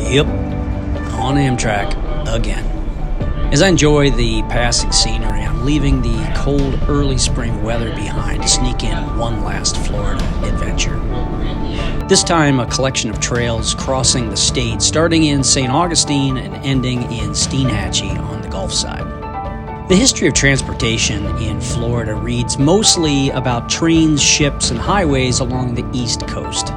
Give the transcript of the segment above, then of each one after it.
Yep, on Amtrak again. As I enjoy the passing scenery, I'm leaving the cold early spring weather behind to sneak in one last Florida adventure. This time a collection of trails crossing the state, starting in St. Augustine and ending in Steinhatchee on the Gulf side. The history of transportation in Florida reads mostly about trains, ships, and highways along the East Coast.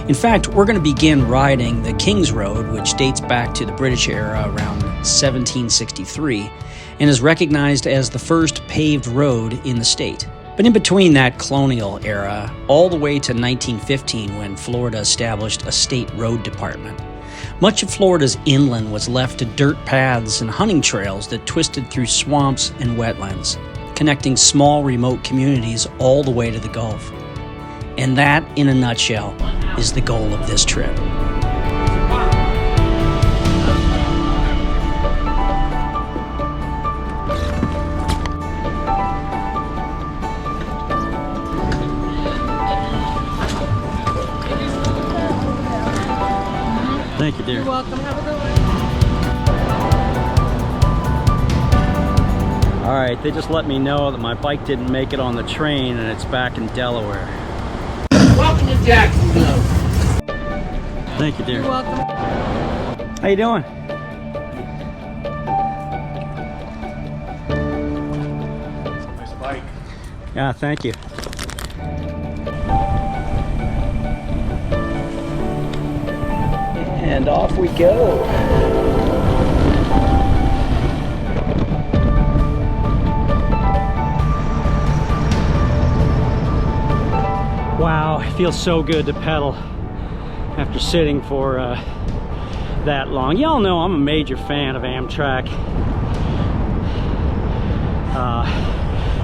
In fact, we're going to begin riding the King's Road, which dates back to the British era around 1763 and is recognized as the first paved road in the state. But in between that colonial era, all the way to 1915 when Florida established a state road department, much of Florida's inland was left to dirt paths and hunting trails that twisted through swamps and wetlands, connecting small remote communities all the way to the Gulf. And that, in a nutshell, is the goal of this trip. Thank you, dear. You're welcome. Have a good one. All right, they just let me know that my bike didn't make it on the train and it's back in Delaware. Welcome to Jacksonville. Thank you, dear. You're welcome. How you doing? Nice bike. Yeah, thank you. And off we go. Wow, it feels so good to pedal after sitting for that long. Y'all know I'm a major fan of Amtrak.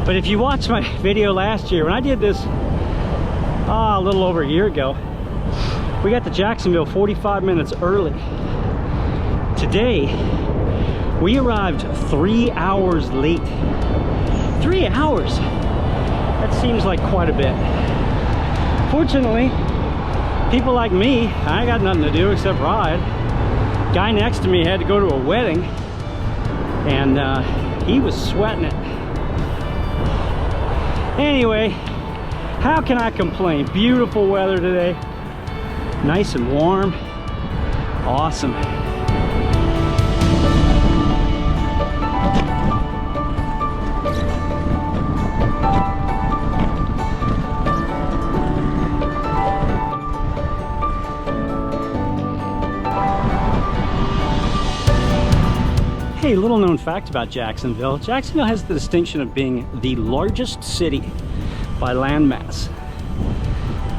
But if you watched my video last year, when I did this a little over a year ago, we got to Jacksonville 45 minutes early. Today, we arrived 3 hours late. 3 hours! That seems like quite a bit. Fortunately, people like me, I got nothing to do except ride. Guy next to me had to go to a wedding, and he was sweating it. Anyway, how can I complain? Beautiful weather today. Nice and warm. Awesome. Hey, little known fact about Jacksonville. Jacksonville has the distinction of being the largest city by landmass.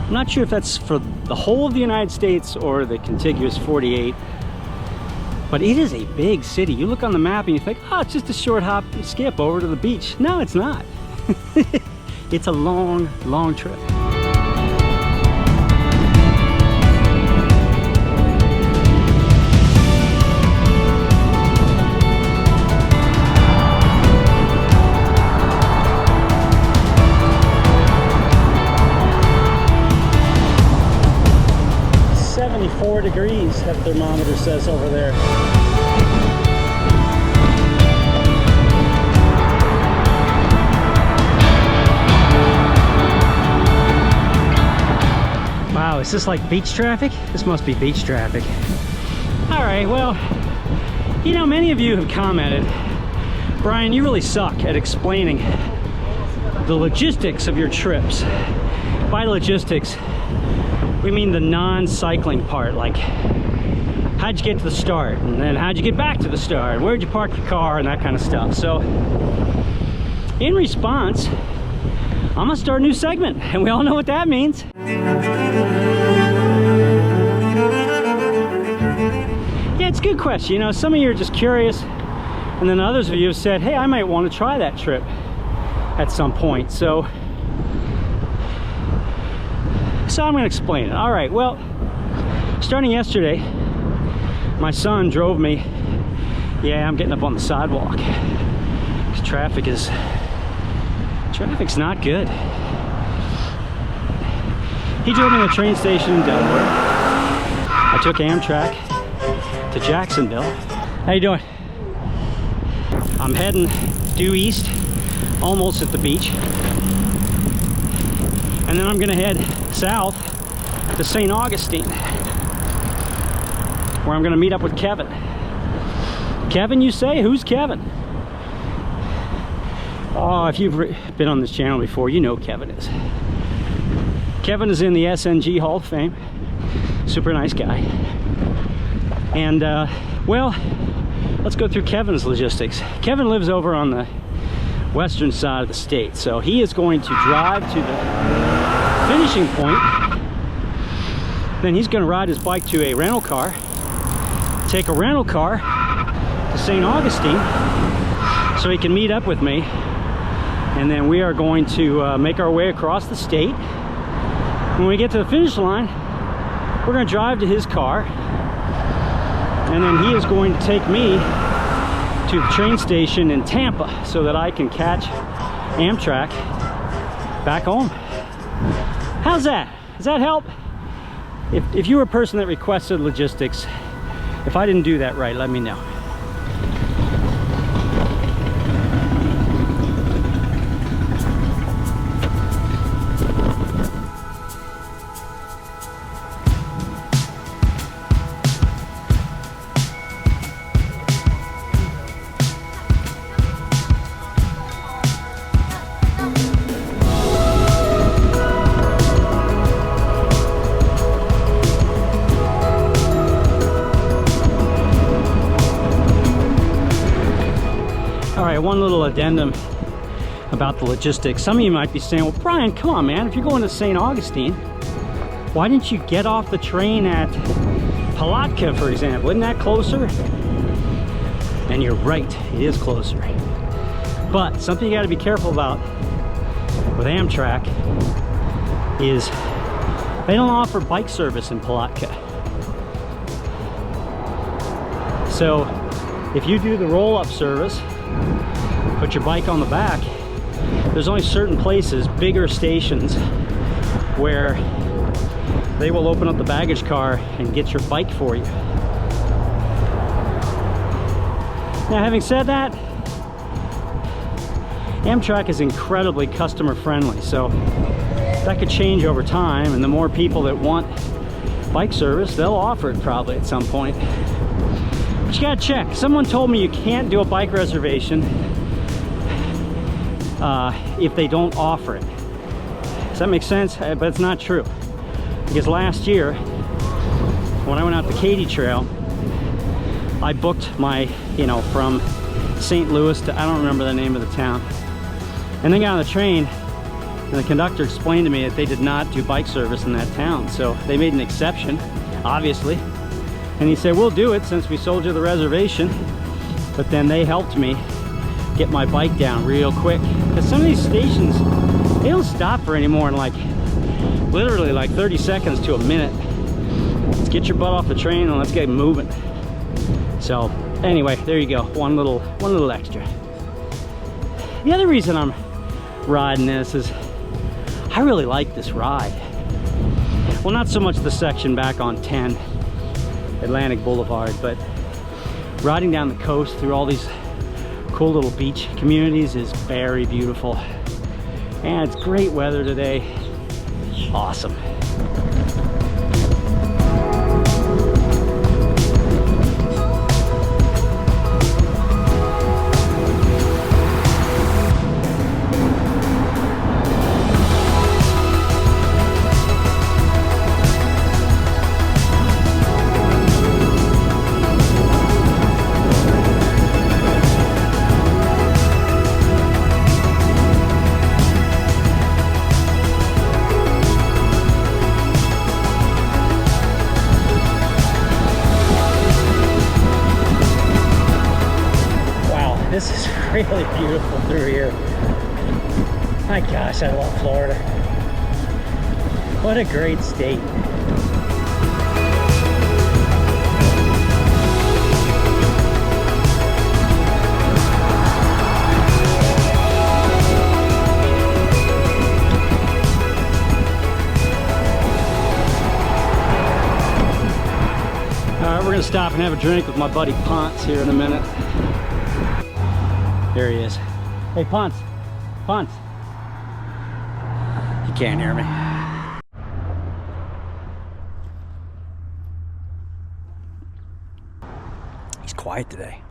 I'm not sure if that's for the whole of the United States or the contiguous 48, but it is a big city. You look on the map and you think, oh, it's just a short hop and skip over to the beach. No, it's not. It's a long, long trip. Degrees, that thermometer says over there. Wow, is this like beach traffic? This must be beach traffic. All right, well, you know, many of you have commented, Brian, you really suck at explaining the logistics of your trips. By logistics, we mean the non-cycling part, like how'd you get to the start, and then how'd you get back to the start, where'd you park your car, and that kind of stuff. So in response, I'm gonna start a new segment, and we all know what that means. Yeah, it's a good question. You know, some of you are just curious, and then others of you have said, hey, I might want to try that trip at some point. So I'm going to explain it. All right, well, starting yesterday, my son drove me. Yeah, I'm getting up on the sidewalk. Traffic's not good. He drove me to the train station in Delaware. I took Amtrak to Jacksonville. How you doing? I'm heading due east, almost at the beach. And then I'm gonna head south to St. Augustine, where I'm gonna meet up with Kevin. Kevin, you say? Who's Kevin? Oh, if you've been on this channel before, you know Kevin is. Kevin is in the SNG Hall of Fame. Super nice guy. And, well, let's go through Kevin's logistics. Kevin lives over on the western side of the state, so he is going to drive to the finishing point. Then he's going to ride his bike to a rental car, take a rental car to St. Augustine so he can meet up with me, and then we are going to make our way across the state. When we get to the finish line, we're going to drive to his car, and then he is going to take me to the train station in Tampa so that I can catch Amtrak back home. How's that? Does that help? If you were a person that requested logistics, if I didn't do that right, let me know. One little addendum about the logistics. Some of you might be saying, well, Brian, come on, man. If you're going to St. Augustine, why didn't you get off the train at Palatka, for example? Isn't that closer? And you're right, it is closer. But something you got to be careful about with Amtrak is they don't offer bike service in Palatka. So if you do the roll-up service, put your bike on the back, there's only certain places, bigger stations, where they will open up the baggage car and get your bike for you. Now, having said that, Amtrak is incredibly customer friendly, so that could change over time, and the more people that want bike service, they'll offer it probably at some point. But you gotta check. Someone told me you can't do a bike reservation if they don't offer it. Does that make sense? But it's not true. Because last year, when I went out the Katy Trail, I booked my, from St. Louis to, I don't remember the name of the town. And then got on the train, and the conductor explained to me that they did not do bike service in that town. So they made an exception, obviously. And he said, we'll do it since we sold you the reservation. But then they helped me get my bike down real quick. Because some of these stations, they don't stop for any more than literally 30 seconds to a minute. Let's get your butt off the train and let's get moving. So anyway, there you go, one little extra. The other reason I'm riding this is I really like this ride. Well, not so much the section back on 10 Atlantic Boulevard, but riding down the coast through all these cool little beach communities is very beautiful. And it's great weather today. Awesome. This is really beautiful through here. My gosh, I love Florida. What a great state. We're gonna stop and have a drink with my buddy Ponts here in a minute. There he is. Hey, Ponts. Ponts. He can't hear me. He's quiet today.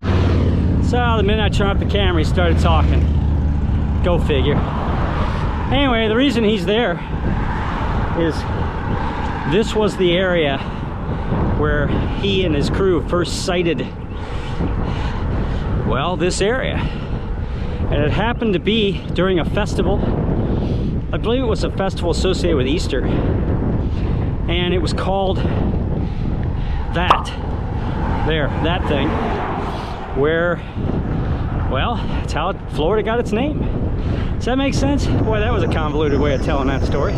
So the minute I turned off the camera, he started talking. Go figure. Anyway, the reason he's there is this was the area where he and his crew first sighted, well, this area. And it happened to be during a festival. I believe it was a festival associated with Easter. And it was called that thing, where, well, that's how Florida got its name. Does that make sense? Boy, that was a convoluted way of telling that story.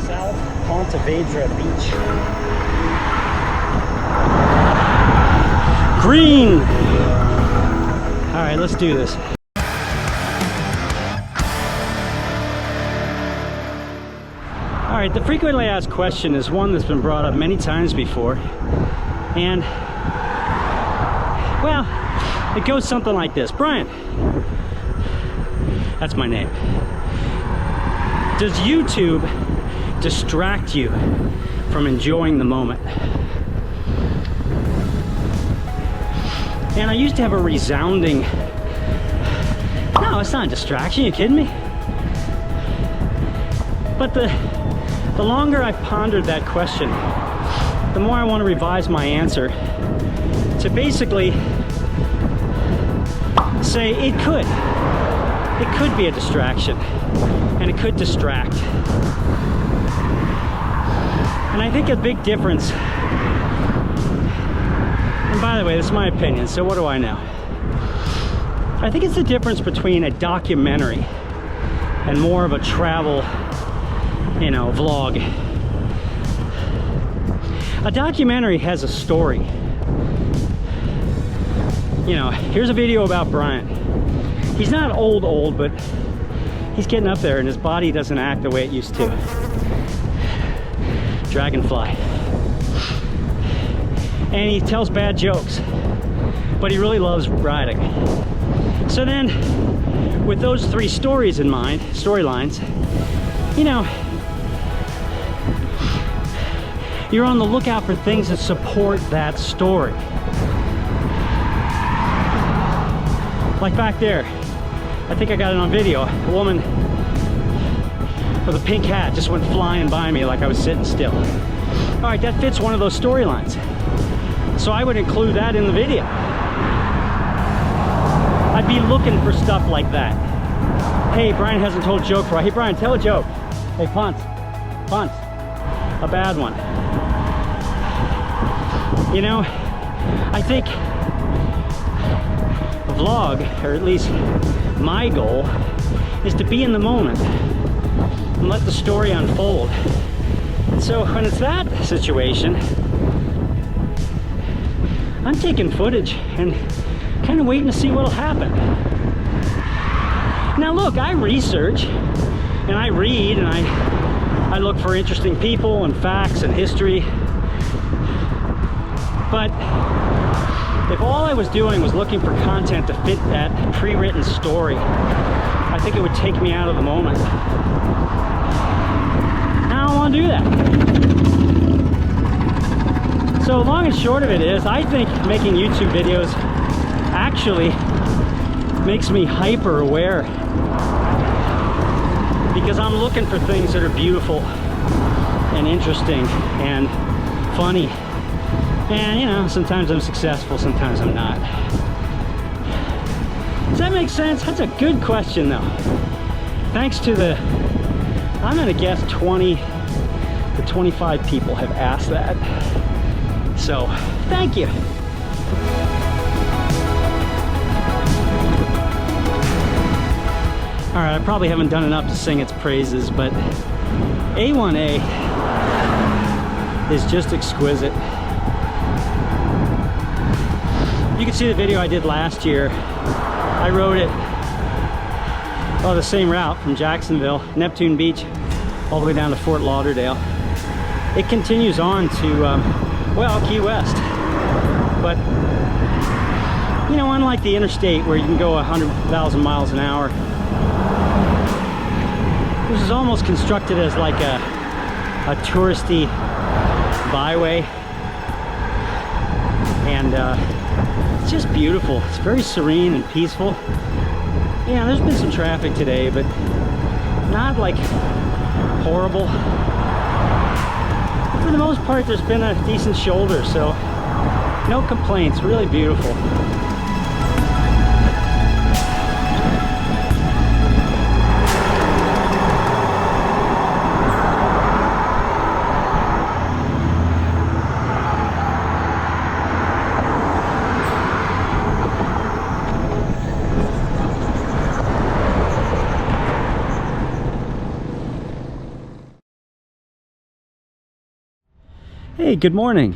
South Ponte Vedra Beach. Green! All right, let's do this. All right, the frequently asked question is one that's been brought up many times before. And, well, it goes something like this. Brian, that's my name. Does YouTube distract you from enjoying the moment? And I used to have a resounding, no, it's not a distraction, you kidding me? But the longer I've pondered that question, the more I want to revise my answer to basically say it could be a distraction, and it could distract. And I think a big difference, and by the way, this is my opinion, so what do I know? I think it's the difference between a documentary and more of a travel, you know, vlog. A documentary has a story. You know, here's a video about Brian. He's not old, but he's getting up there and his body doesn't act the way it used to. Dragonfly. And he tells bad jokes, but he really loves riding. So then, with those three stories in mind, storylines, you know, you're on the lookout for things that support that story. Like back there, I think I got it on video. A woman with a pink hat just went flying by me like I was sitting still. All right, that fits one of those storylines. So I would include that in the video. I'd be looking for stuff like that. Hey, Brian hasn't told a joke for. Hey, Brian, tell a joke. Hey, Ponts, a bad one. You know, I think a vlog, or at least my goal, is to be in the moment and let the story unfold. So when it's that situation, I'm taking footage and kind of waiting to see what'll happen. Now look, I research and I read and I look for interesting people and facts and history. But if all I was doing was looking for content to fit that pre-written story, I think it would take me out of the moment. I don't want to do that. So long and short of it is, I think making YouTube videos actually makes me hyper aware, because I'm looking for things that are beautiful and interesting and funny. And you know, sometimes I'm successful, sometimes I'm not. Does that make sense? That's a good question though. Thanks to the, I'm gonna guess 20 to 25 people have asked that. So, thank you. All right, I probably haven't done enough to sing its praises, but A1A is just exquisite. You can see the video I did last year. I rode it well, the same route from Jacksonville, Neptune Beach, all the way down to Fort Lauderdale. It continues on to, well, Key West. But, you know, unlike the interstate where you can go 100,000 miles an hour, this is almost constructed as like a touristy byway. And it's just beautiful. It's very serene and peaceful. Yeah, there's been some traffic today, but not like horrible. For the most part, there's been a decent shoulder, so no complaints. Really beautiful. Hey, good morning.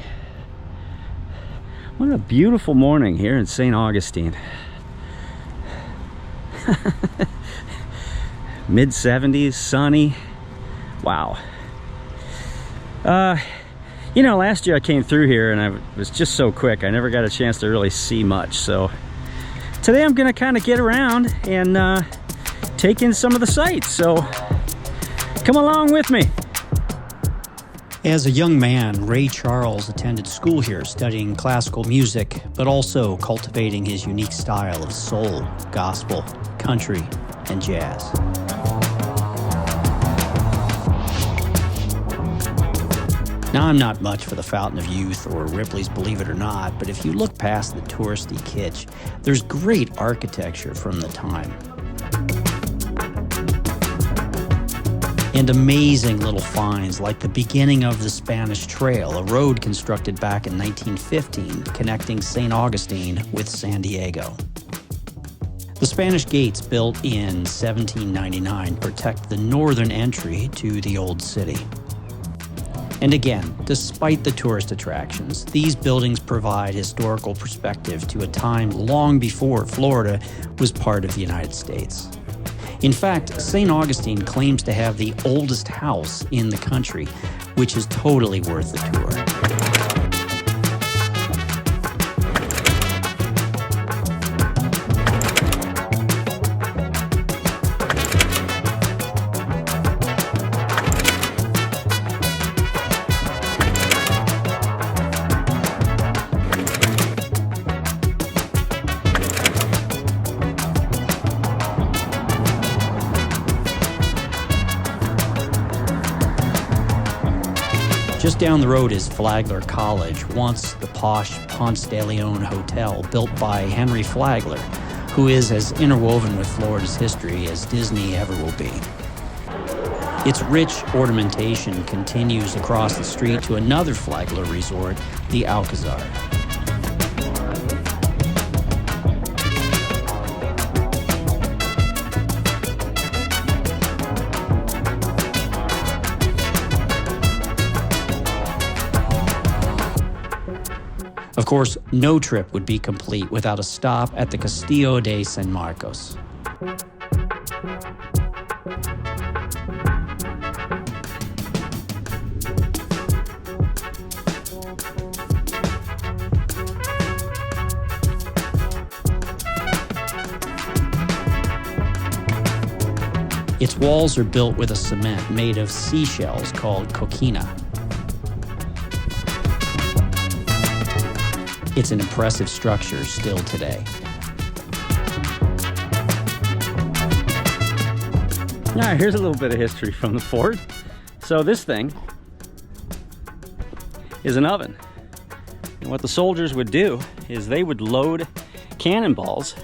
What a beautiful morning here in St. Augustine. Mid-70s, sunny. Wow. You know, last year I came through here and I was just so quick. I never got a chance to really see much. So today I'm gonna kind of get around and take in some of the sights. So come along with me. As a young man, Ray Charles attended school here studying classical music, but also cultivating his unique style of soul, gospel, country, and jazz. Now, I'm not much for the Fountain of Youth or Ripley's Believe It or Not, but if you look past the touristy kitsch, there's great architecture from the time. And amazing little finds like the beginning of the Spanish Trail, a road constructed back in 1915 connecting St. Augustine with San Diego. The Spanish gates built in 1799 protect the northern entry to the old city. And again, despite the tourist attractions, these buildings provide historical perspective to a time long before Florida was part of the United States. In fact, St. Augustine claims to have the oldest house in the country, which is totally worth the tour. Just down the road is Flagler College, once the posh Ponce de Leon Hotel built by Henry Flagler, who is as interwoven with Florida's history as Disney ever will be. Its rich ornamentation continues across the street to another Flagler resort, the Alcazar. Of course, no trip would be complete without a stop at the Castillo de San Marcos. Its walls are built with a cement made of seashells called coquina. It's an impressive structure still today. All right, here's a little bit of history from the fort. So this thing is an oven. And what the soldiers would do is they would load cannonballs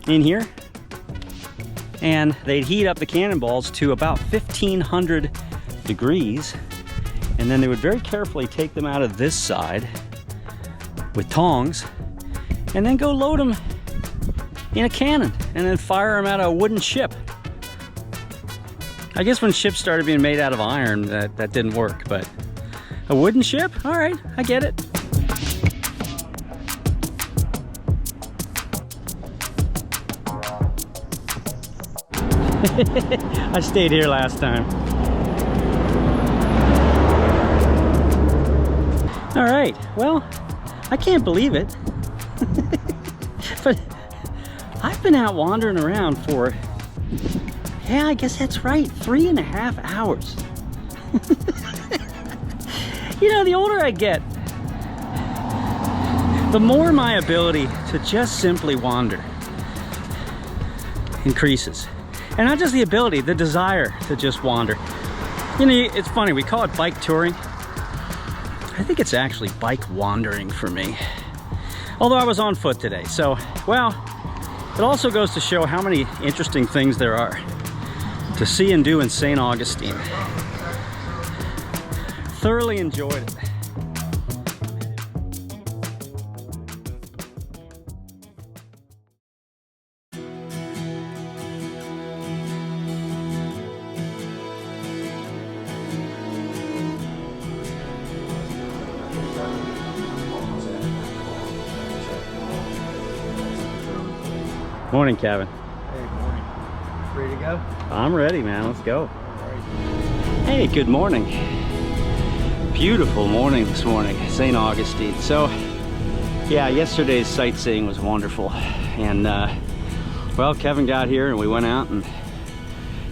in here, and they'd heat up the cannonballs to about 1,500 degrees, and then they would very carefully take them out of this side with tongs, and then go load them in a cannon, and then fire them at a wooden ship. I guess when ships started being made out of iron, that didn't work, but a wooden ship? All right, I get it. I stayed here last time. All right, well, I can't believe it. But I've been out wandering around for, yeah, I guess that's right, 3.5 hours. You know, the older I get, the more my ability to just simply wander increases. And not just the ability, the desire to just wander. You know, it's funny, we call it bike touring. I think it's actually bike wandering for me. Although I was on foot today, so, well, it also goes to show how many interesting things there are to see and do in St. Augustine. Thoroughly enjoyed it. Morning, Kevin. Hey, morning. Ready to go? I'm ready, man. Let's go. Hey, good morning. Beautiful morning this morning, St. Augustine. So, yeah, yesterday's sightseeing was wonderful. And, well, Kevin got here and we went out and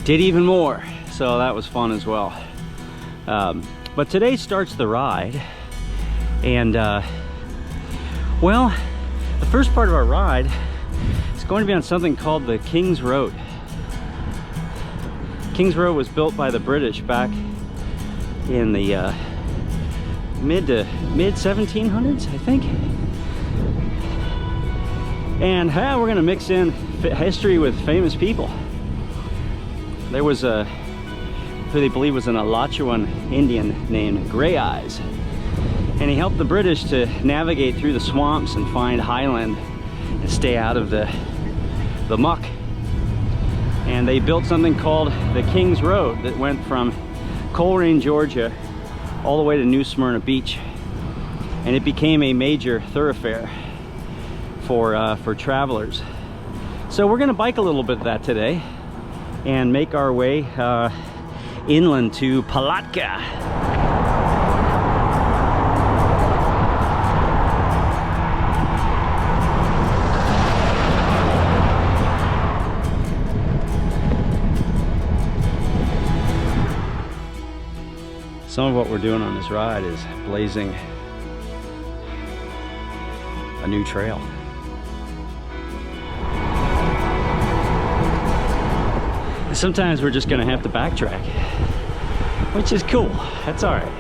did even more. So that was fun as well. But today starts the ride. And, well, the first part of our ride is going to be on something called the King's Road. King's Road was built by the British back in the mid 1700s, I think. And we're gonna mix in history with famous people. There was who they believe was an Alachuan Indian named Gray Eyes, and he helped the British to navigate through the swamps and find highland and stay out of the muck. And they built something called the King's Road that went from Coleraine, Georgia, all the way to New Smyrna Beach, and it became a major thoroughfare for travelers. So we're going to bike a little bit of that today and make our way inland to Palatka. Some of what we're doing on this ride is blazing a new trail. Sometimes we're just gonna have to backtrack, which is cool. That's all right.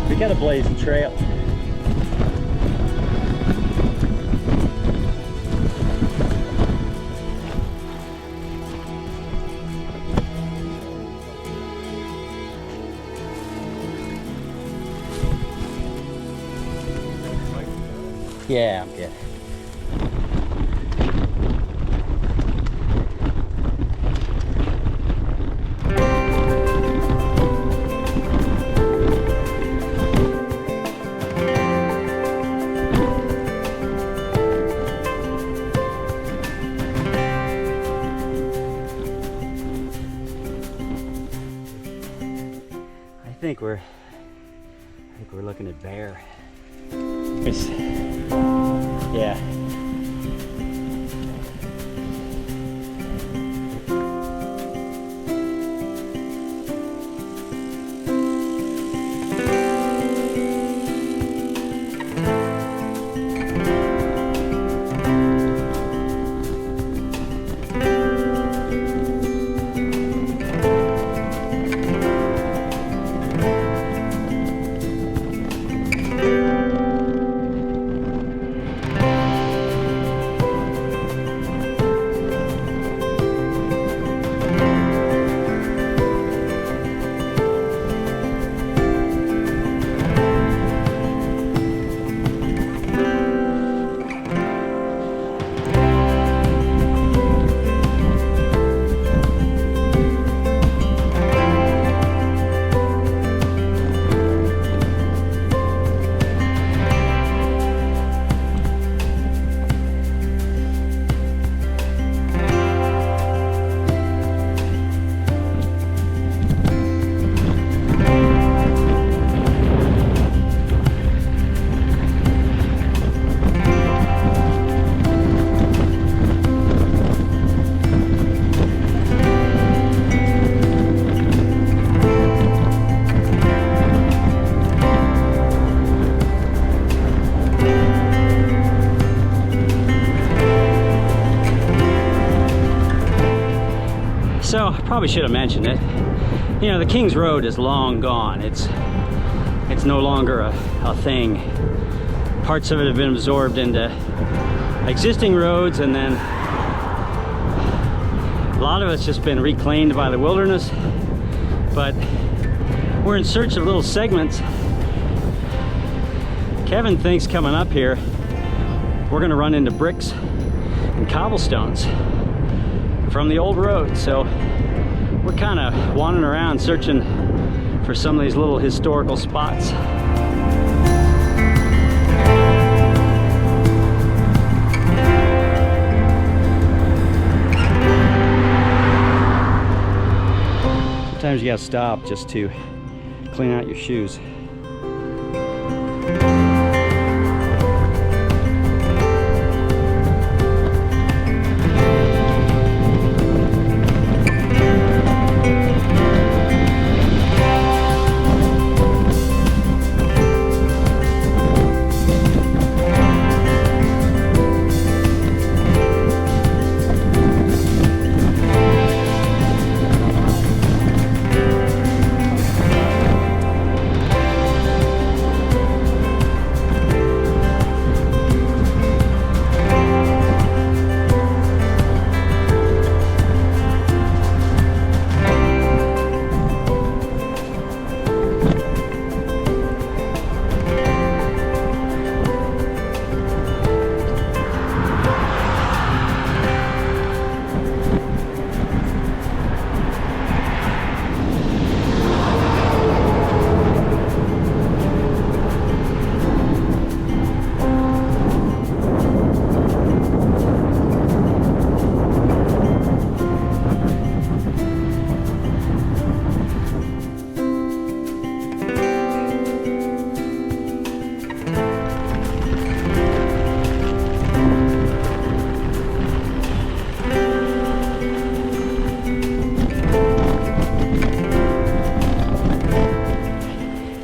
We got a blazing trail. Yeah, I'm good. I think we're looking at bear. Yeah. probably should have mentioned it. You know, the King's Road is long gone. It's no longer a thing. Parts of it have been absorbed into existing roads, and then a lot of it's just been reclaimed by the wilderness. But we're in search of little segments. Kevin thinks coming up here we're gonna run into bricks and cobblestones from the old road. So we're kind of wandering around searching for some of these little historical spots. Sometimes you gotta stop just to clean out your shoes.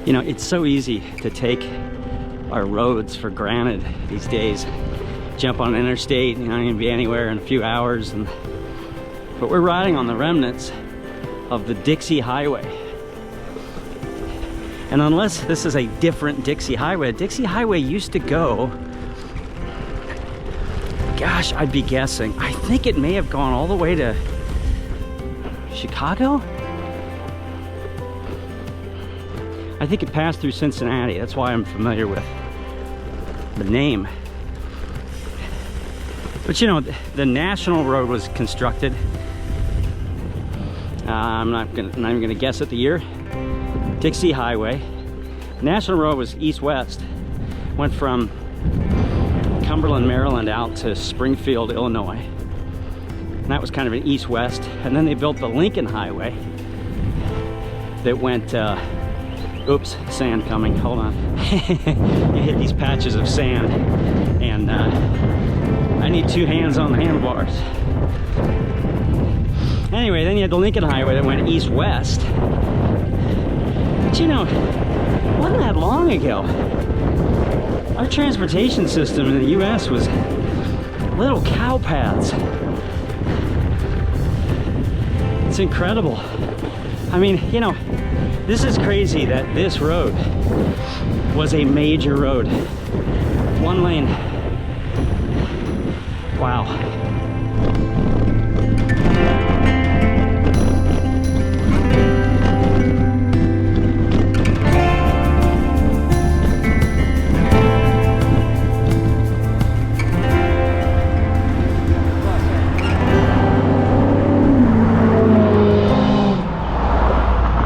You know, it's so easy to take our roads for granted these days. Jump on an interstate, you know, you can be anywhere in a few hours, but we're riding on the remnants of the Dixie Highway. And unless this is a different Dixie Highway used to go, gosh, I'd be guessing, I think it may have gone all the way to Chicago? I think it passed through Cincinnati. That's why I'm familiar with the name. But you know, the national road was constructed. I'm not even gonna guess at the year. Dixie Highway. National road was east-west. Went from Cumberland, Maryland out to Springfield, Illinois. And that was kind of an east-west. And then they built the Lincoln Highway that went, oops, sand coming, hold on. You hit these patches of sand, and I need two hands on the handlebars. Anyway, then you had the Lincoln Highway that went east-west. But you know, it wasn't that long ago. Our transportation system in the US was little cow paths. It's incredible. I mean, you know, this is crazy that this road was a major road. One lane. Wow.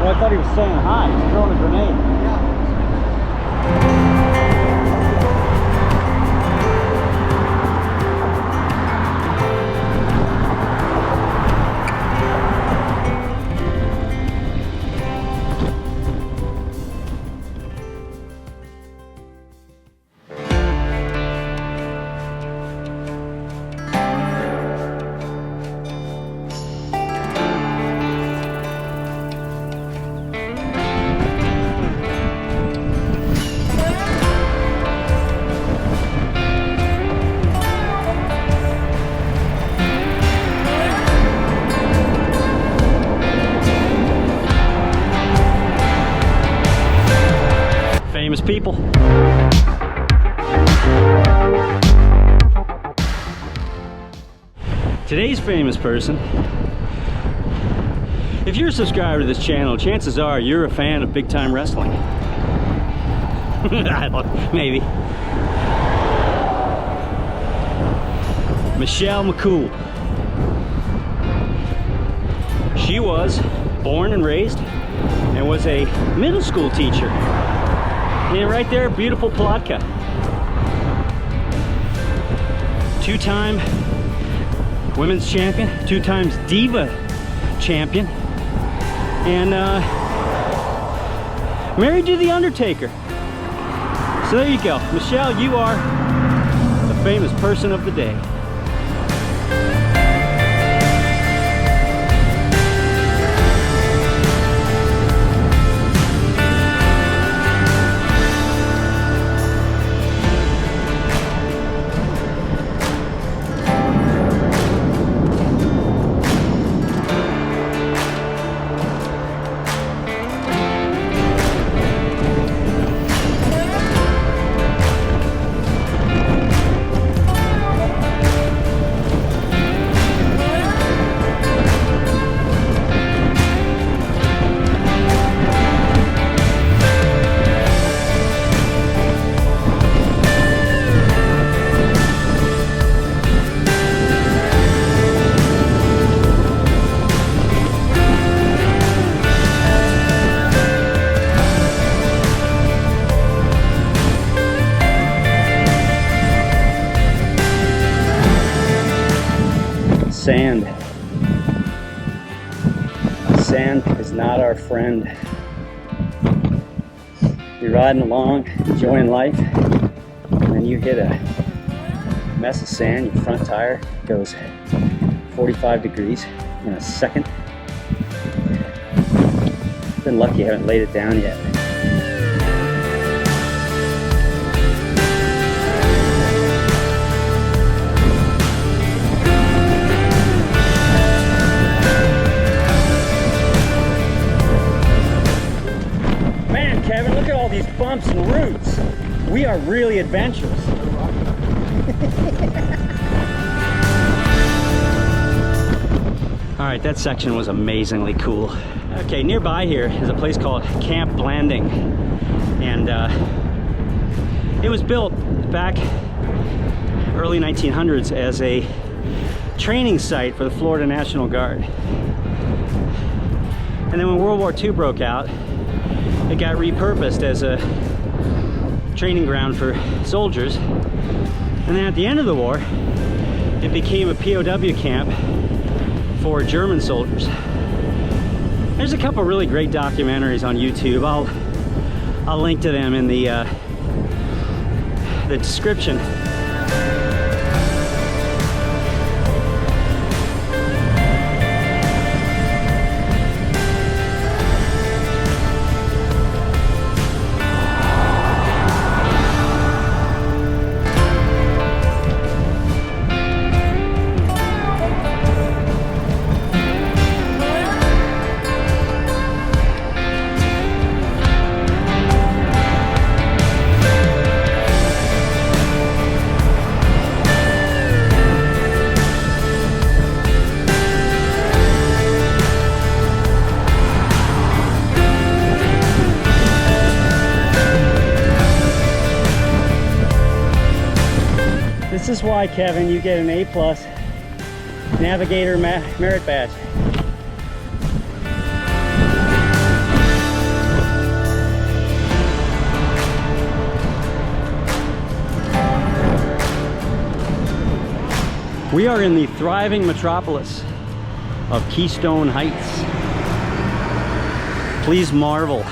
I thought he was saying hi. He's throwing a grenade. people. Today's famous person. If you're a subscriber to this channel, chances are you're a fan of big time wrestling. I don't know, maybe. Michelle McCool. She was born and raised and was a middle school teacher. And right there, beautiful Palatka. Two-time women's champion, 2 times diva champion, and married to the Undertaker. So there you go. Michelle, you are the famous person of the day. Sand. Sand is not our friend. You're riding along, enjoying life, and then you hit a mess of sand, your front tire goes 45 degrees in a second. Been lucky you haven't laid it down yet. Kevin, look at all these bumps and roots. We are really adventurous. All right, that section was amazingly cool. Okay, nearby here is a place called Camp Blanding. And it was built back early 1900s as a training site for the Florida National Guard. And then when World War II broke out, it got repurposed as a training ground for soldiers. And then at the end of the war, it became a POW camp for German soldiers. There's a couple really great documentaries on YouTube. I'll link to them in the description. This is why, Kevin, you get an A+ Navigator Merit Badge. We are in the thriving metropolis of Keystone Heights. Please marvel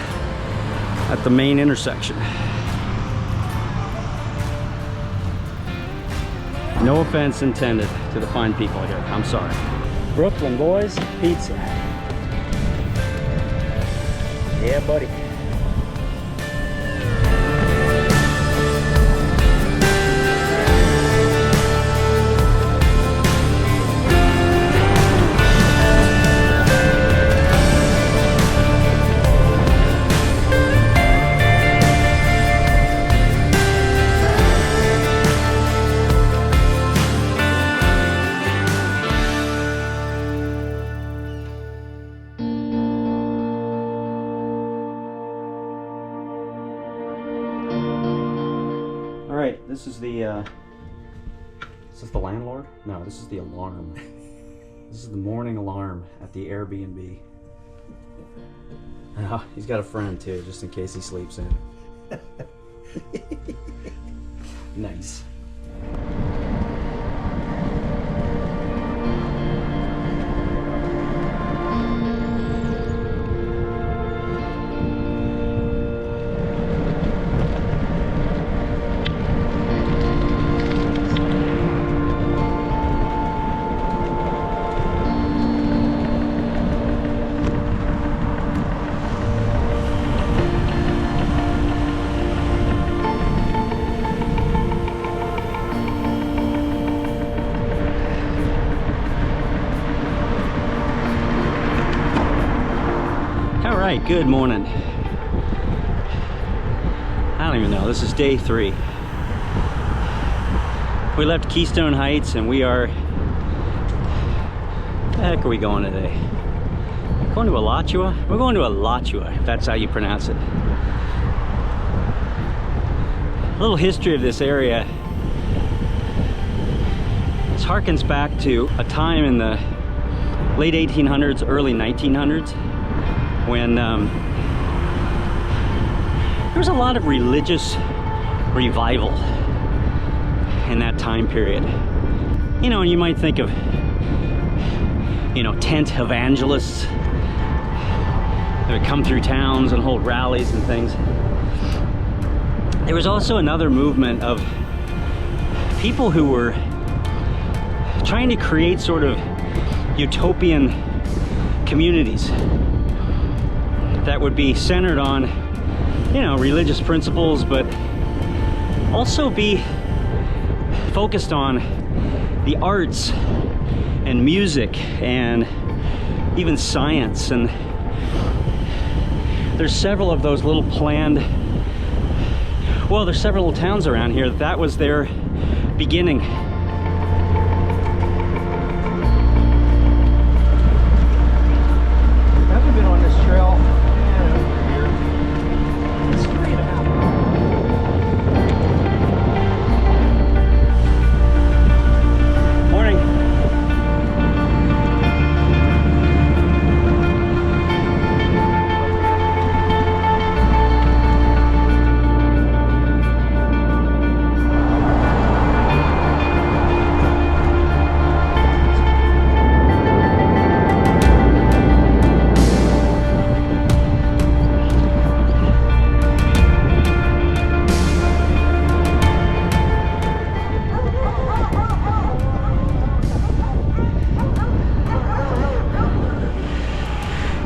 at the main intersection. No offense intended to the fine people here. I'm sorry. Brooklyn boys, pizza. Yeah, buddy. right, this is the landlord? No, this is the alarm. This is the morning alarm at the Airbnb. Oh, he's got a friend too, just in case he sleeps in. Nice. Good morning. I don't even know. This is day 3. We left Keystone Heights and we are... Where the heck are we going today? Going to Alachua? We're going to Alachua, if that's how you pronounce it. A little history of this area. This harkens back to a time in the late 1800s, early 1900s. When there was a lot of religious revival in that time period. You know, and you might think of, you know, tent evangelists that would come through towns and hold rallies and things. There was also another movement of people who were trying to create sort of utopian communities that would be centered on, you know, religious principles, but also be focused on the arts and music and even science. And there's several of those little planned, well, there's several little towns around here that was their beginning. Haven't been on this trail.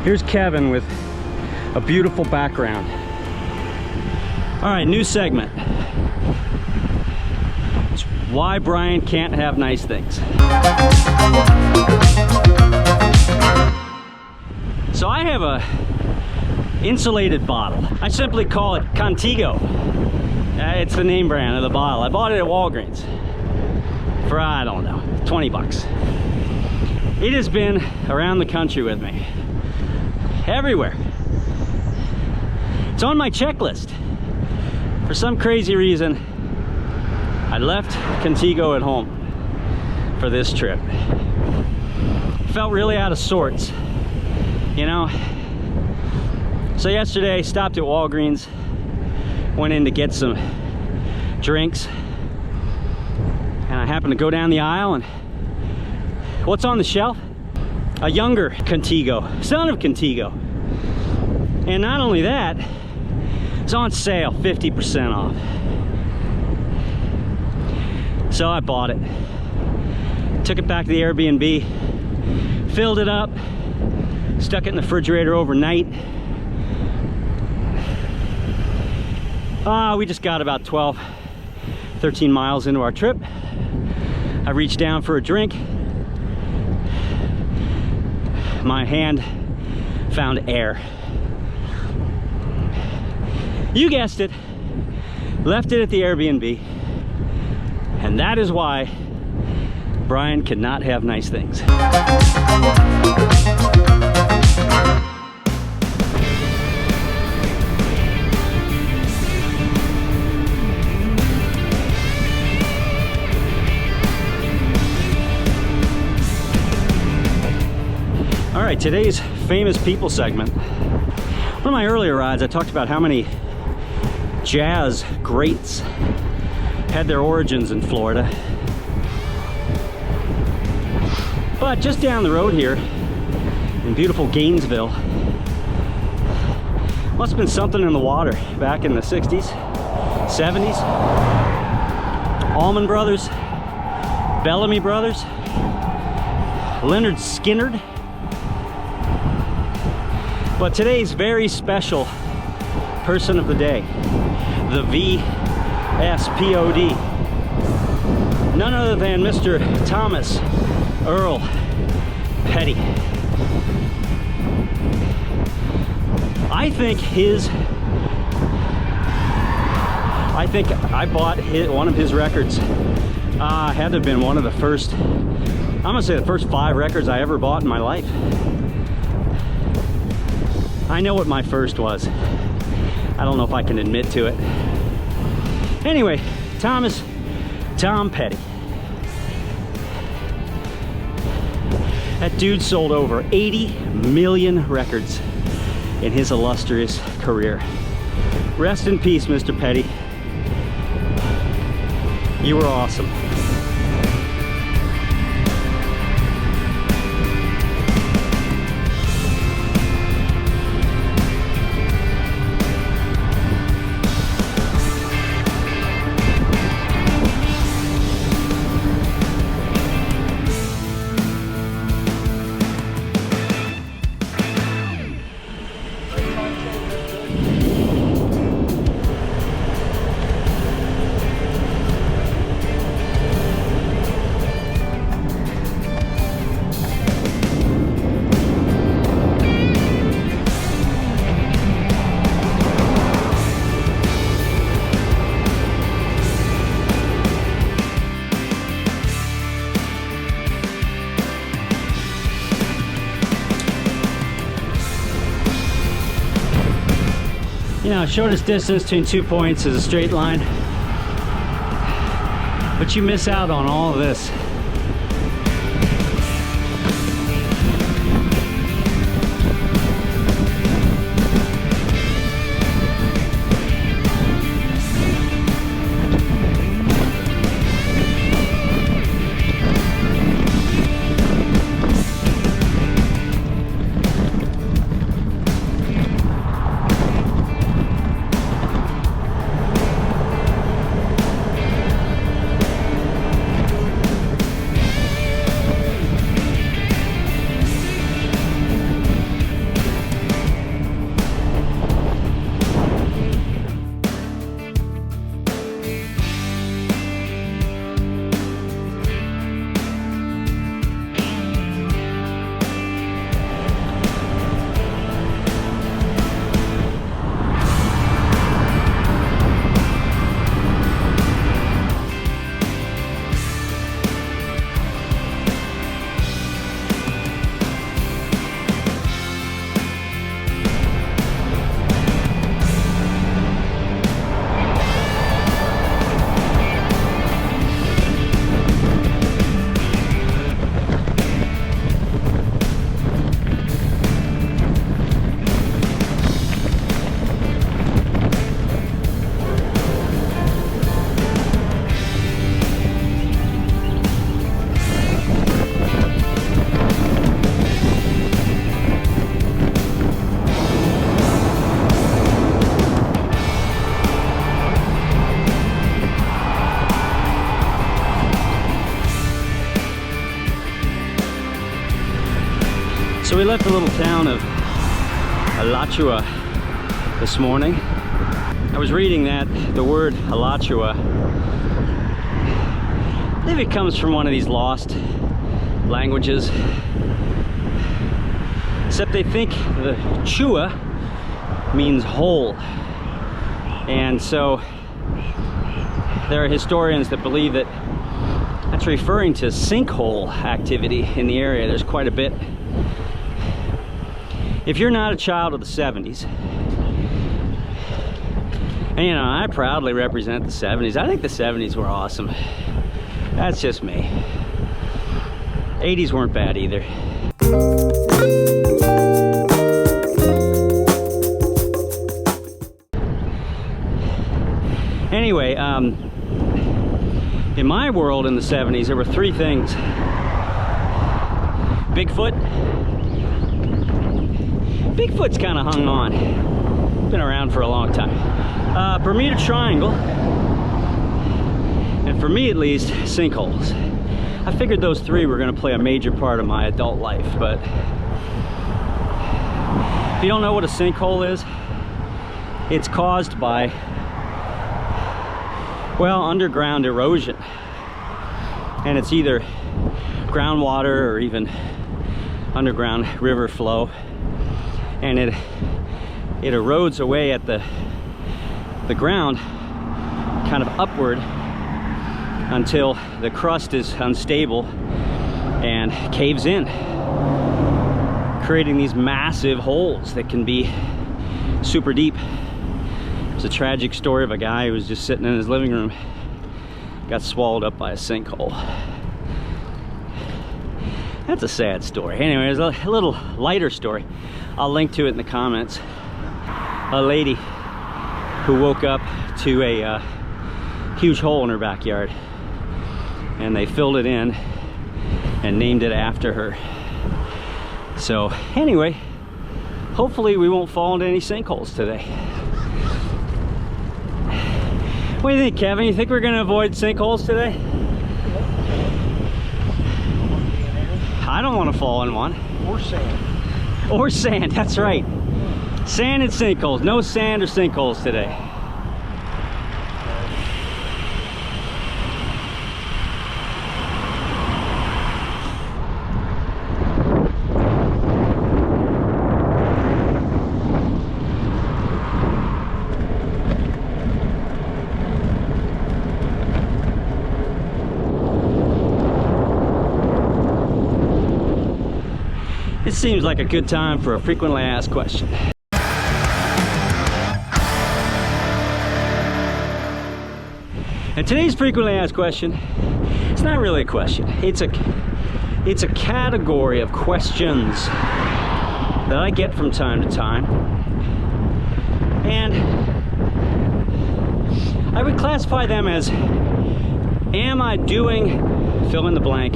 Here's Kevin with a beautiful background. All right, new segment. It's why Brian can't have nice things. So I have a insulated bottle. I simply call it Contigo. It's the name brand of the bottle. I bought it at Walgreens for, I don't know, 20 bucks. It has been around the country with me. Everywhere. It's on my checklist. For some crazy reason, I left Contigo at home for this trip. Felt really out of sorts, you know? So yesterday, stopped at Walgreens, went in to get some drinks, and I happened to go down the aisle, and what's on the shelf? A younger Contigo, son of Contigo. And not only that, it's on sale, 50% off. So I bought it. Took it back to the Airbnb, filled it up, stuck it in the refrigerator overnight. We just got about 12, 13 miles into our trip. I reached down for a drink. My hand found air. You guessed it, left it at the Airbnb, and that is why Brian cannot have nice things. right, today's famous people segment. One of my earlier rides, I talked about how many jazz greats had their origins in Florida. But just down the road here in beautiful Gainesville, must have been something in the water back in the 60s, 70s. Allman Brothers, Bellamy Brothers, Leonard Skinnard. But today's very special person of the day, the VSPOD. None other than Mr. Thomas Earl Petty. I think I bought one of his records. Had to have been one of the first, I'm gonna say the first 5 records I ever bought in my life. I know what my first was. I don't know if I can admit to it. Anyway, Tom Petty. That dude sold over 80 million records in his illustrious career. Rest in peace, Mr. Petty. You were awesome. You know, shortest distance between 2 points is a straight line, but you miss out on all of this. So we left the little town of Alachua this morning. I was reading that the word Alachua, I believe it comes from one of these lost languages, except they think the chua means whole. And so there are historians that believe that that's referring to sinkhole activity in the area. There's quite a bit. If you're not a child of the 70s, and you know, I proudly represent the 70s. I think the 70s were awesome. That's just me. 80s weren't bad either. Anyway, in my world in the 70s, there were three things. Bigfoot's kind of hung on. Been around for a long time. Bermuda Triangle, and for me at least, sinkholes. I figured those three were going to play a major part of my adult life, but if you don't know what a sinkhole is, it's caused by, well, underground erosion. And it's either groundwater or even underground river flow. And it erodes away at the ground kind of upward until the crust is unstable and caves in, creating these massive holes that can be super deep. There's a tragic story of a guy who was just sitting in his living room, got swallowed up by a sinkhole. That's a sad story. Anyway, there's a little lighter story. I'll link to it in the comments. A lady who woke up to a huge hole in her backyard, and they filled it in and named it after her. So anyway, hopefully we won't fall into any sinkholes today. What do you think, Kevin? You think we're gonna avoid sinkholes today? I don't want to fall in one. Or sand. Or sand, that's right. Sand and sinkholes. No sand or sinkholes today. It seems like a good time for a frequently asked question. And today's frequently asked question, it's not really a question. It's a category of questions that I get from time to time. And I would classify them as, am I doing fill in the blank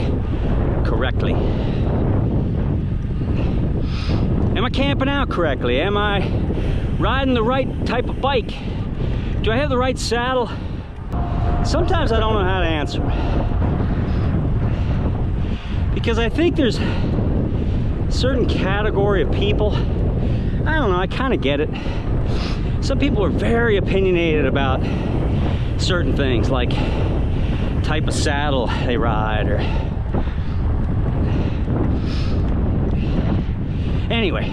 correctly? Am I camping out correctly? Am I riding the right type of bike? Do I have the right saddle? Sometimes I don't know how to answer, because I think there's a certain category of people, I don't know, I kind of get it. Some people are very opinionated about certain things, like type of saddle they ride, or anyway,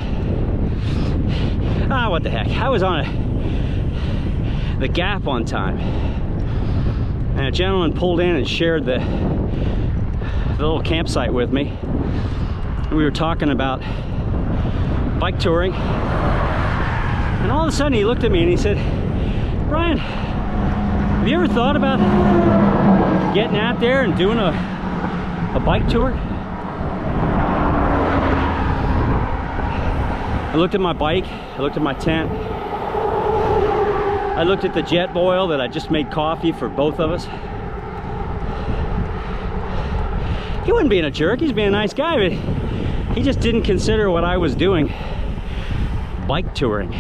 what the heck. I was on the Gap one time, and a gentleman pulled in and shared the little campsite with me. And we were talking about bike touring, and all of a sudden he looked at me and he said, "Brian, have you ever thought about getting out there and doing a bike tour?" I looked at my bike, I looked at my tent, I looked at the jet boil that I just made coffee for both of us. He wasn't being a jerk, he's being a nice guy, but he just didn't consider what I was doing bike touring.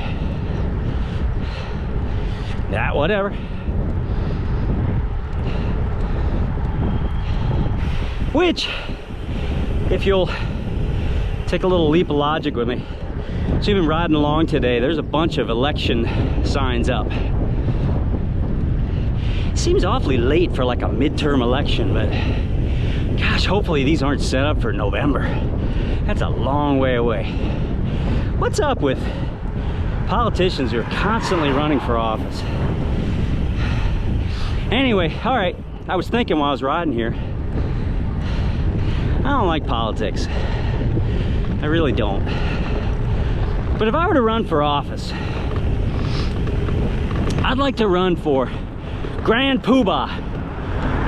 Nah, whatever. Which, if you'll take a little leap of logic with me, so even riding along today, there's a bunch of election signs up. Seems awfully late for like a midterm election, but gosh, hopefully these aren't set up for November. That's a long way away. What's up with politicians who are constantly running for office? Anyway, all right, I was thinking while I was riding here, I don't like politics. I really don't. But if I were to run for office, I'd like to run for Grand Poobah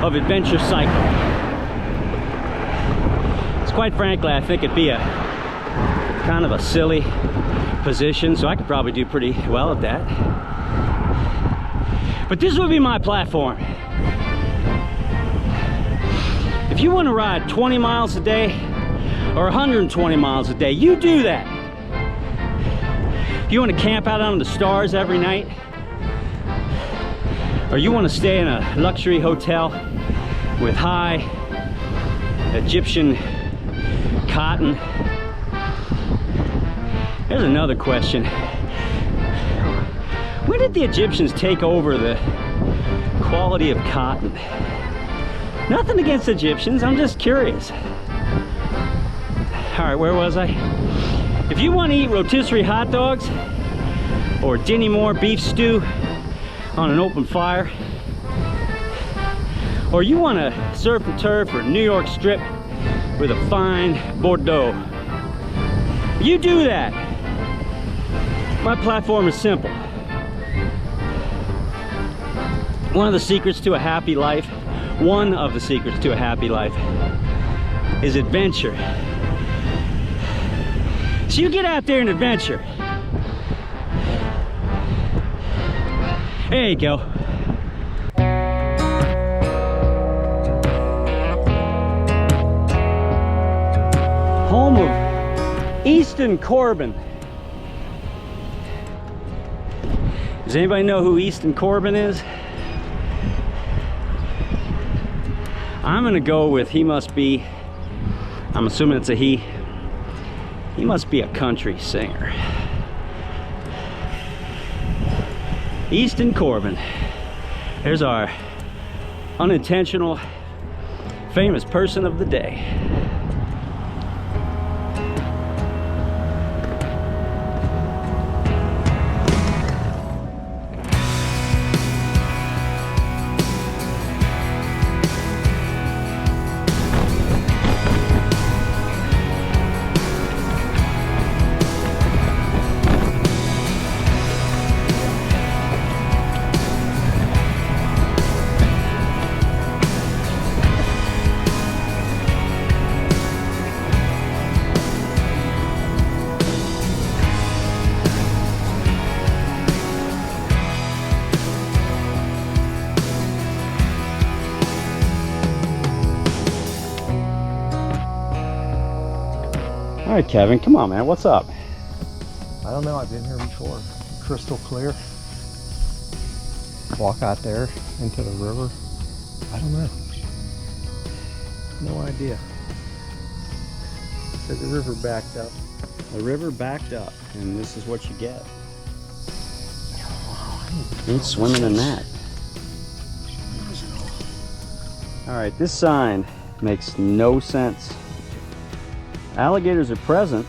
of adventure cycling. It's quite frankly, I think it'd be a kind of a silly position, so I could probably do pretty well at that. But this would be my platform. If you want to ride 20 miles a day or 120 miles a day, you do that. If you want to camp out under the stars every night, or you want to stay in a luxury hotel with high Egyptian cotton. Here's another question. When did the Egyptians take over the quality of cotton? Nothing against Egyptians, I'm just curious. All right, where was I? If you want to eat rotisserie hot dogs or Dinny Moore beef stew on an open fire, or you want to surf and turf or New York strip with a fine Bordeaux, you do that. My platform is simple. One of the secrets to a happy life is adventure. So you get out there and adventure. There you go. Home of Easton Corbin. Does anybody know who Easton Corbin is? I'm gonna go with he must be, I'm assuming it's a he must be a country singer. Easton Corbin. There's our unintentional famous person of the day. All right, Kevin, come on, man. What's up? I don't know. I've been here before. Crystal clear. Walk out there into the river. I don't know. No idea. So the river backed up. The river backed up, and this is what you get. You ain't swimming in that. All right, this sign makes no sense. Alligators are present.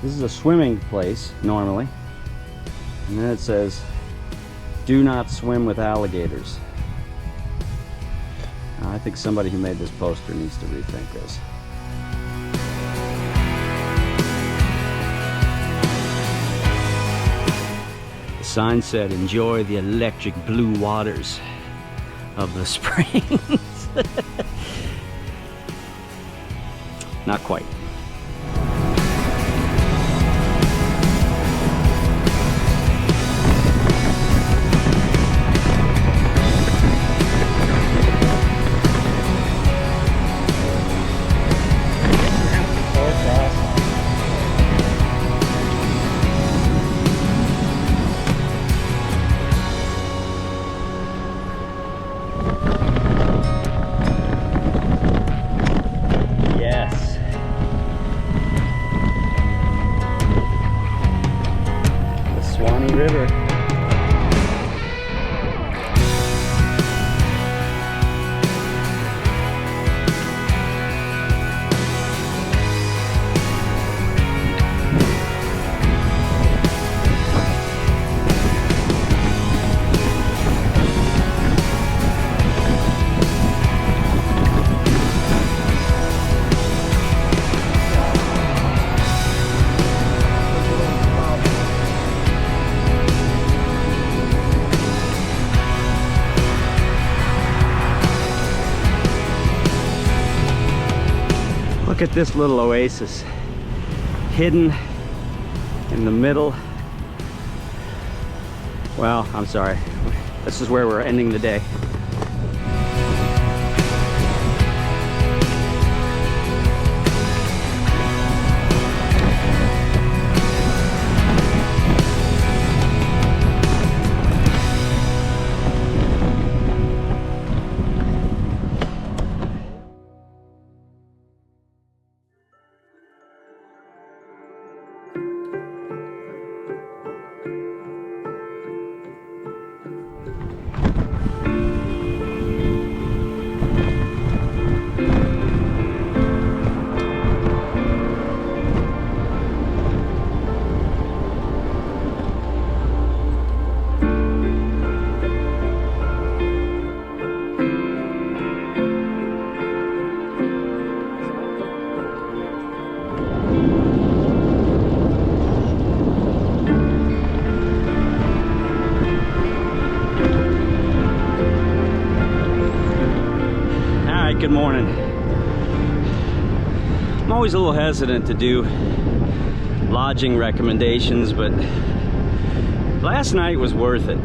This is a swimming place normally, and then it says do not swim with alligators. I think somebody who made this poster needs to rethink this. The sign said enjoy the electric blue waters of the springs. Not quite. River. Look at this little oasis, hidden in the middle Well, I'm sorry. This is where we're ending the day. Good morning. I'm always a little hesitant to do lodging recommendations, but last night was worth it.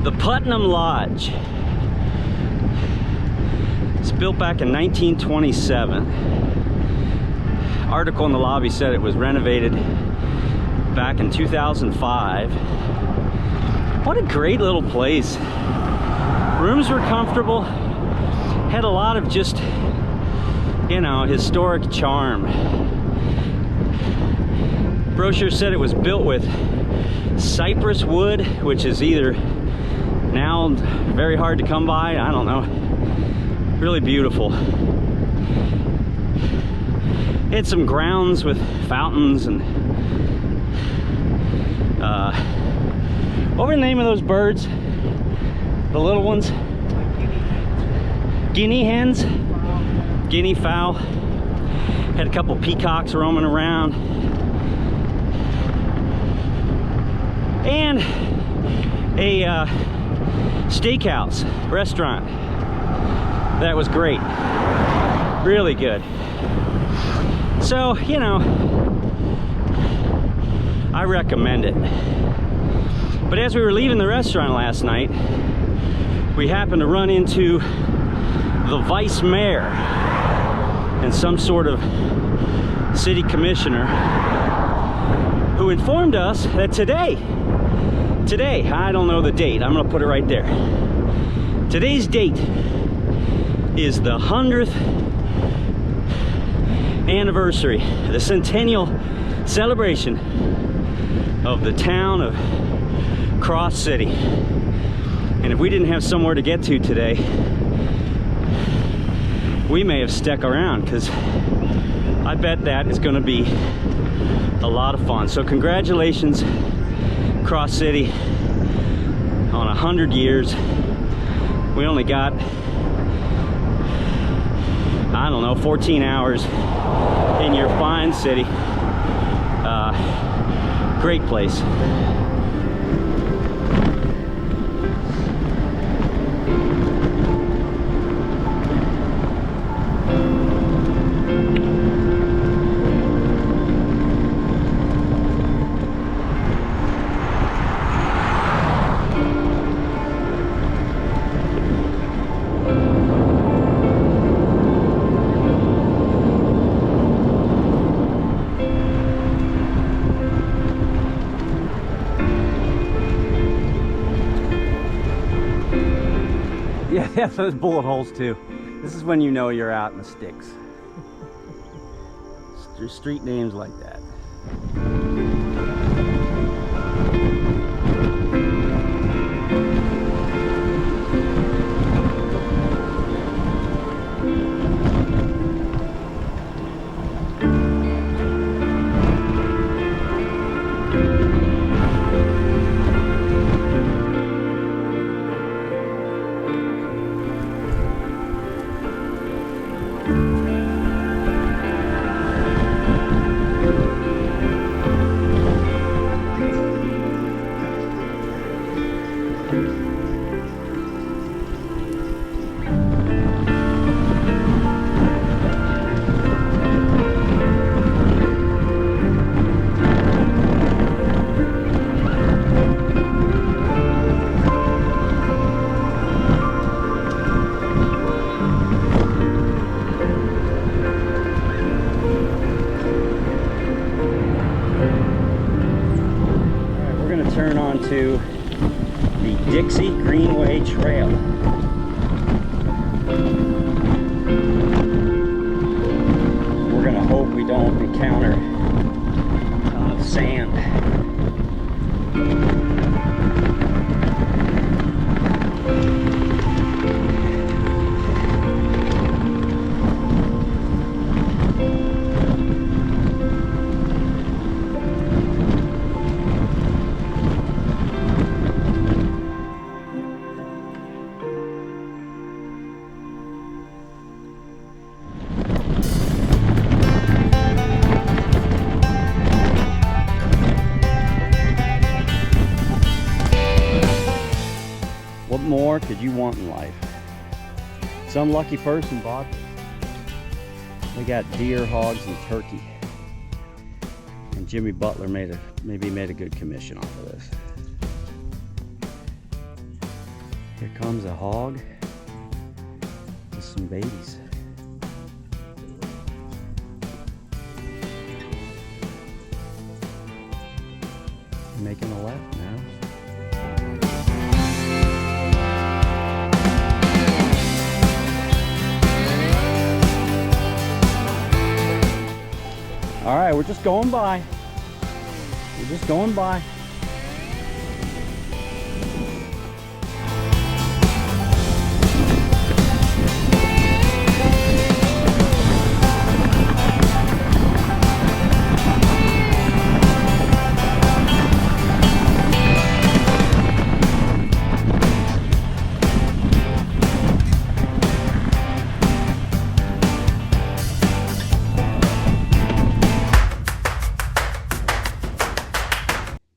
The Putnam Lodge. It's built back in 1927. Article in the lobby said it was renovated back in 2005. What a great little place. Rooms were comfortable. Had a lot of just, you know, historic charm. Brochure said it was built with cypress wood, which is either now very hard to come by, I don't know. Really beautiful. It had some grounds with fountains and what were the name of those birds? The little ones? Guinea hens, guinea fowl. Had a couple peacocks roaming around. And a steakhouse restaurant. That was great. Really good. So, you know, I recommend it. But as we were leaving the restaurant last night, we happened to run into the vice mayor and some sort of city commissioner who informed us that today, I don't know the date, I'm gonna put it right there. Today's date is the 100th anniversary, the centennial celebration of the town of Cross City. And if we didn't have somewhere to get to today, we may have stuck around, because I bet that is going to be a lot of fun. So congratulations, Cross City, on 100 years. We only got, I don't know, 14 hours in your fine city. Great place. Yeah, those bullet holes too. This is when you know you're out in the sticks. There's street names like that. turn onto the Dixie Greenway Trail. We're gonna hope we don't encounter a ton of sand. What more could you want in life? Some lucky person bought this. They got deer, hogs, and turkey. And Jimmy Butler maybe made a good commission off of this. Here comes a hog with some babies. Making a left now. All right, we're just going by. We're just going by.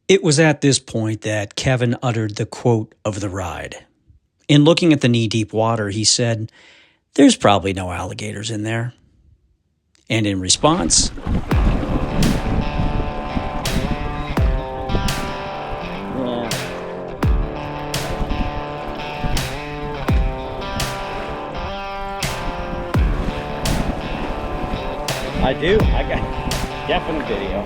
It was at this point that Kevin uttered the quote of the ride. In looking at the knee-deep water, he said, "There's probably no alligators in there." And in response, I do. I got definite video.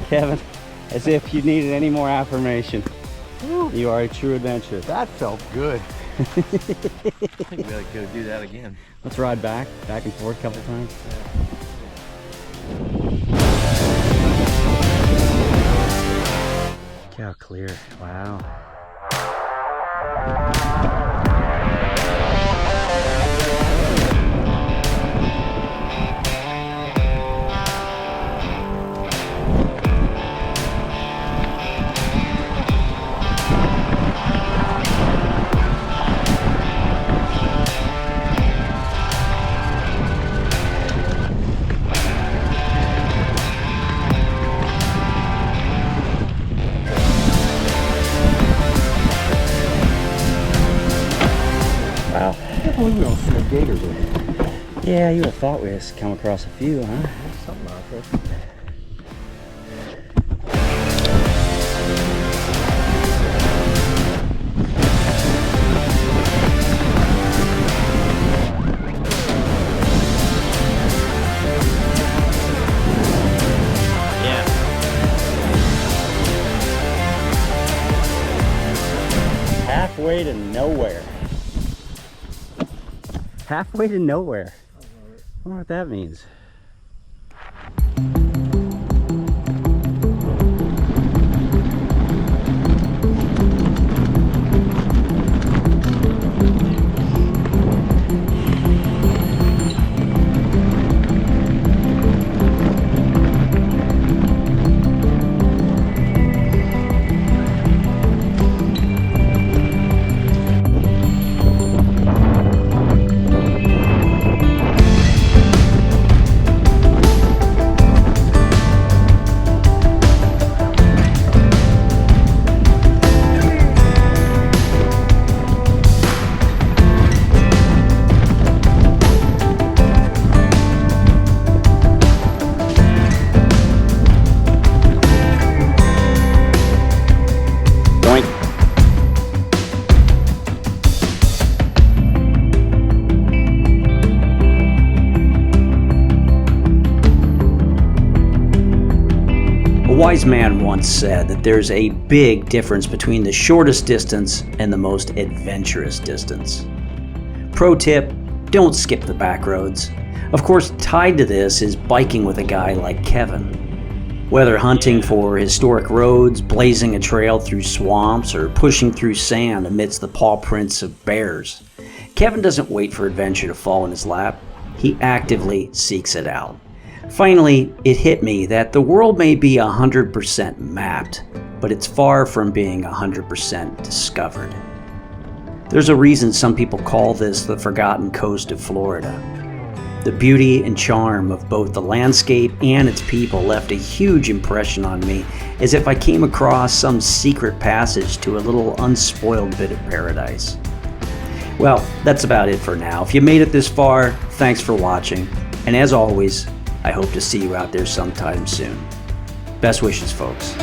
Kevin, as if you needed any more affirmation. Woo. You are a true adventurer. That felt good. I think we gotta go do that again. Let's ride back and forth a couple times. Look how clear. Wow. Wow. I can't believe we don't see no gators in here. Yeah, you would have thought we had come across a few, huh? There's something out there. Yeah. Halfway to nowhere. Halfway to nowhere. I wonder what that means. wise man once said that there's a big difference between the shortest distance and the most adventurous distance. Pro tip, don't skip the back roads. Of course, tied to this is biking with a guy like Kevin. Whether hunting for historic roads, blazing a trail through swamps, or pushing through sand amidst the paw prints of bears, Kevin doesn't wait for adventure to fall in his lap. He actively seeks it out. Finally, it hit me that the world may be 100% mapped, but it's far from being 100% discovered. There's a reason some people call this the forgotten coast of Florida. The beauty and charm of both the landscape and its people left a huge impression on me, as if I came across some secret passage to a little unspoiled bit of paradise. Well, that's about it for now. If you made it this far, thanks for watching, and as always, I hope to see you out there sometime soon. Best wishes, folks.